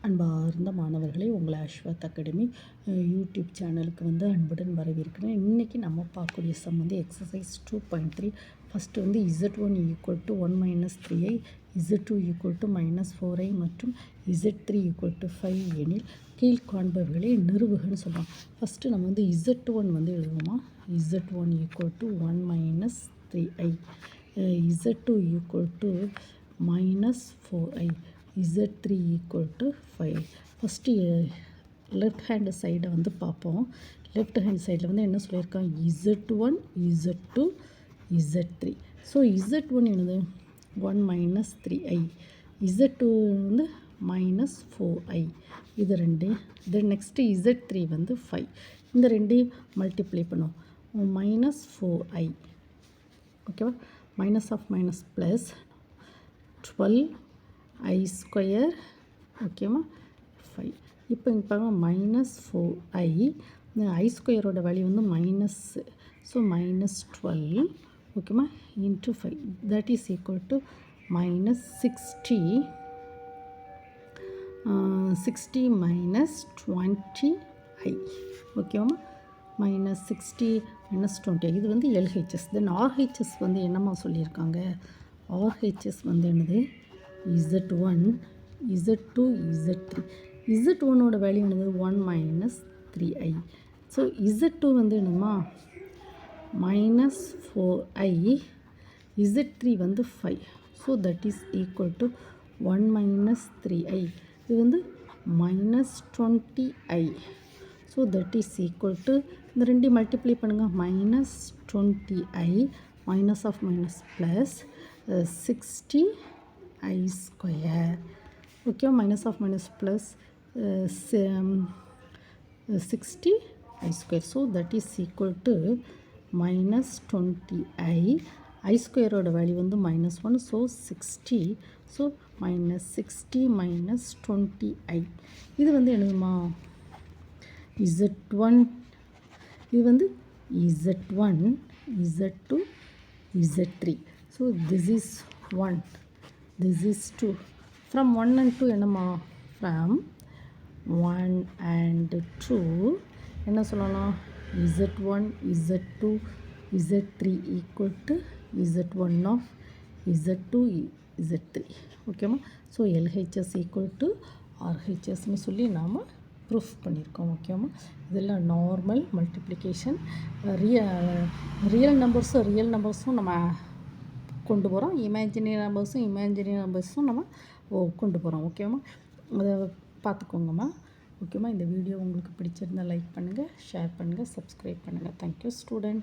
அன்பார்ந்த மாணவர்களே, உங்களை அஸ்வத் அகாடமி யூடியூப் சேனலுக்கு வந்து அன்புடன் வரவேற்கிறேன். இன்றைக்கி நம்ம பார்க்கக்கூடிய சம் வந்து எக்ஸசைஸ் 2.3. ஃபஸ்ட்டு வந்து Z1 equal to 1 minus 3i, Z2 equal to minus 4i மற்றும் Z3 ஈக்குவல் டு 5 எனில் கீழ்காண்பவைகளை நிறுவுகன்னு சொல்கிறோம். ஃபஸ்ட்டு நம்ம வந்து Z1 வந்து எழுதுவோமா. Z1 equal to 1 minus 3i, Z2 equal to minus 4i, Z3 equal to 5. First left hand சைடை வந்து பார்ப்போம். Left hand சைடில் வந்து என்ன சொல்லியிருக்கான், Z1, Z2, Z3. So Z1 என்னது 1 மைனஸ் 3i, Z2 வந்து மைனஸ் 4i, இது ரெண்டு. தென் நெக்ஸ்ட்டு Z3 வந்து 5. இந்த ரெண்டையும் மல்டிப்ளை பண்ணுவோம். மைனஸ் 4i, ஓகேவா. Minus of minus plus 12i square, ஓகேவா, 5. இப்போ இங்கே பாருங்கள், மைனஸ் 4i, ஐ ஸ்கொயரோட வேல்யூ வந்து மைனஸ், ஸோ மைனஸ் 12, ஓகேவா, into 5, that is equal to minus 60 minus 20i, ஓகேவா. மைனஸ் 60 மைனஸ் 20, இது வந்து LHS. தென் RHS வந்து என்னம்மா சொல்லியிருக்காங்க, RHS வந்து என்னது, Z1, Z2, Z3. Z1ஓட வேல்யூ என்னது 1 மைனஸ் 3i. ஸோ Z2 வந்து என்னம்மா மைனஸ் 4i, Z3 வந்து 5. So that is equal to 1 minus 3i, இது வந்து minus 20i. So that is equal to, இந்த ரெண்டையும் மல்டிப்ளை பண்ணுங்கள், minus 20i minus of minus plus 60i square, okay, minus of minus plus 60i square. So that is equal to minus 20i, I ஸ்கொயரோட value வந்து minus 1, so 60. So minus 60 minus 20i, இது வந்து என்னதுமா Z1, இது வந்து Z1, Z2, Z3. So this is 1, this is 2. From 1 and 2 என்னம்மா, from 1 and 2 என்ன சொல்லலாம், Z1, Z2, Z3 equal to Z1 of Z2, Z3, ஓகேம்மா. ஸோ LHS equal to RHSன்னு சொல்லி நாம் ப்ரூஃப் பண்ணியிருக்கோம், ஓகேம்மா. இதெல்லாம் நார்மல் மல்டிப்ளிகேஷன். ரியல் நம்பர்ஸும் நம்ம கொண்டு போகிறோம், இமேஜினரி நம்பர்ஸும் நம்ம கொண்டு போகிறோம், ஓகேவா. அதை பார்த்துக்கோங்கம்மா, ஓகேம்மா. இந்த வீடியோ உங்களுக்கு பிடிச்சிருந்தால் லைக் பண்ணுங்கள், ஷேர் பண்ணுங்கள், சப்ஸ்கிரைப் பண்ணுங்கள். Thank you student.